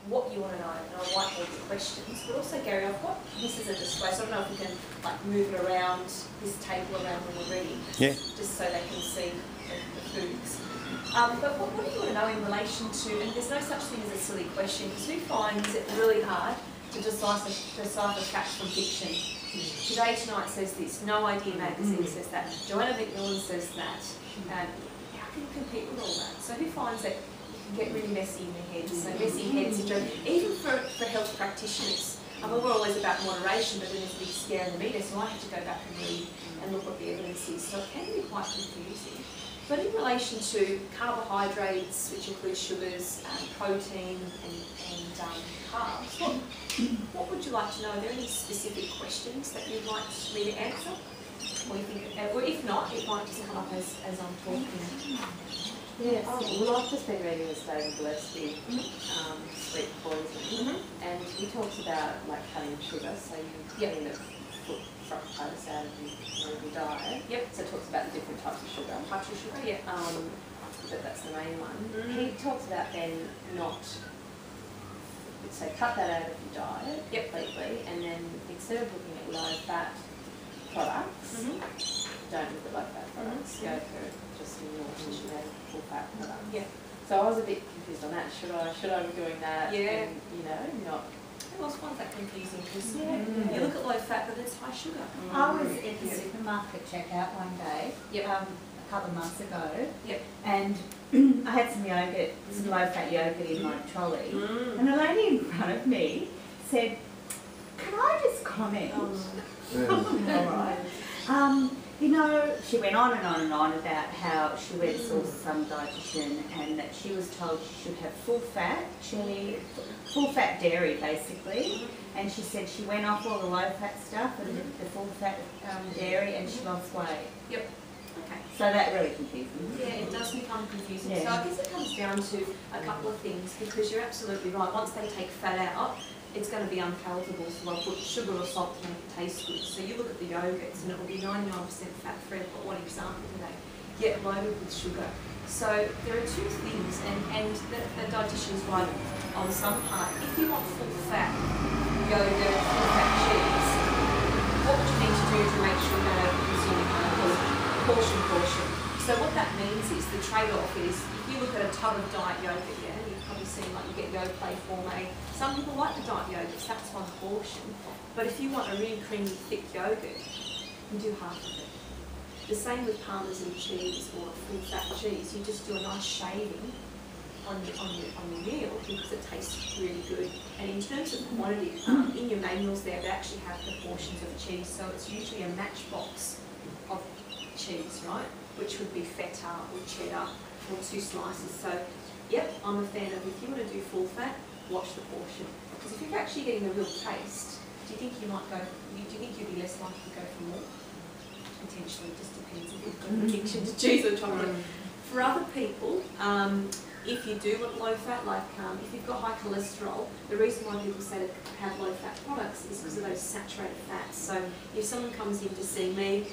what you want to know, and I'll whiteboard the questions. But also, Gary, I've got this as a display, so I don't know if we can like move it around, this table around when we're ready, just so they can see the foods. But what do you want to know in relation to, and there's no such thing as a silly question, because who finds it really hard to decipher fact from fiction? Today Tonight says this, No Idea magazine says that, Joanna McMillan says that. How can you compete with all that? So who finds that you can get really messy in their heads? So messy head syndrome, even for health practitioners. I mean, we're always about moderation, but then there's a big scare in the meter, so I have to go back and read and look what the evidence is. So it can be quite confusing. But in relation to carbohydrates, which include sugars, protein and carbs, what would you like to know? Are there any specific questions that you'd like me to answer? Or if not, it might just come up as I'm talking. Yeah, well, I've just been reading with David Gillespie, Sweet Poison, and he talks about like cutting sugar, so you can put fructose out of your diet. So it talks about the different types of sugar. But that's the main one. He talks about then not, so cut that out of your diet completely, and then instead of looking at low-fat products, don't look at low-fat products, go for just normal full-fat products. So I was a bit confused on that. Should I be doing that? And, you know, not. Well, I find that confusing because you look at low-fat, but it's high sugar. I was at the supermarket checkout one day. A couple of months ago, and I had some yogurt, some low-fat yogurt in my trolley, and a lady in front of me said, "Can I just comment?" All right. You know, she went on and on and on about how she went and saw some dietitian and that she was told she should have full-fat full-fat dairy basically, and she said she went off all the low-fat stuff and the full-fat dairy, and she lost weight. Okay. So that really confused me. Yeah, it does become confusing. So I guess it comes down to a couple of things, because you're absolutely right. Once they take fat out, it's going to be unpalatable, so they'll put sugar or salt to make it taste good. So you look at the yogurts and it will be 99% fat-free, but one example today, yet loaded with sugar. So there are two things, and the dietitian's right on some part. If you want full-fat yogurt, full-fat cheese, what would you need to do to make sure you don't over-consume portion. So what that means is the trade-off is, if you look at a tub of diet yogurt, you've probably seen like you get Yoplait Forme. Some people like the diet yogurts, that's one portion. But if you want a really creamy, thick yogurt, you do half of it. The same with Parmesan cheese or full-fat cheese. You just do a nice shaving on your meal because it tastes really good. And in terms of quantity, in your manuals there, they actually have the portions of cheese. So it's usually a matchbox of cheese, right? Which would be feta or cheddar or 2 slices. So, I'm a fan of, if you want to do full fat, watch the portion. Because if you're actually getting the real taste, do you think you might go? Do you think you'd be less likely to go for more? Potentially, it just depends if you've got an addiction to cheese or chocolate. For other people, if you do want low fat, like if you've got high cholesterol, the reason why people say to have low fat products is because of those saturated fats. So if someone comes in to see me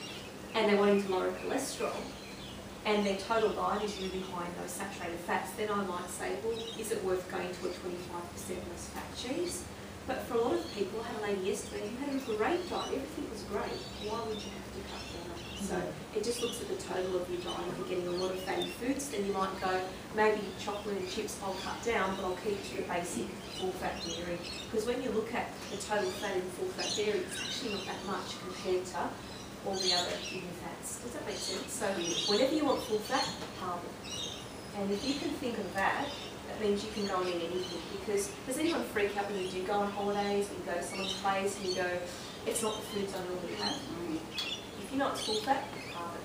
and they're wanting to lower cholesterol, and their total diet is really high in those saturated fats, then I might say, well, is it worth going to a 25% less fat cheese? But for a lot of people, I had a lady yesterday who had a great diet, everything was great. Why would you have to cut down? So it just looks at the total of your diet. If you're getting a lot of fatty foods, then you might go, maybe chocolate and chips I'll cut down, but I'll keep to the basic full-fat dairy. Because when you look at the total fat in full-fat dairy, it's actually not that much compared to all the other hidden fats. Does that make sense? So whenever you want full fat, halve it. And if you can think of that, that means you can go and eat anything. Because does anyone freak out when you do go on holidays, when you go to someone's place and you go, it's not the foods I normally have? If you know it's full fat, halve it.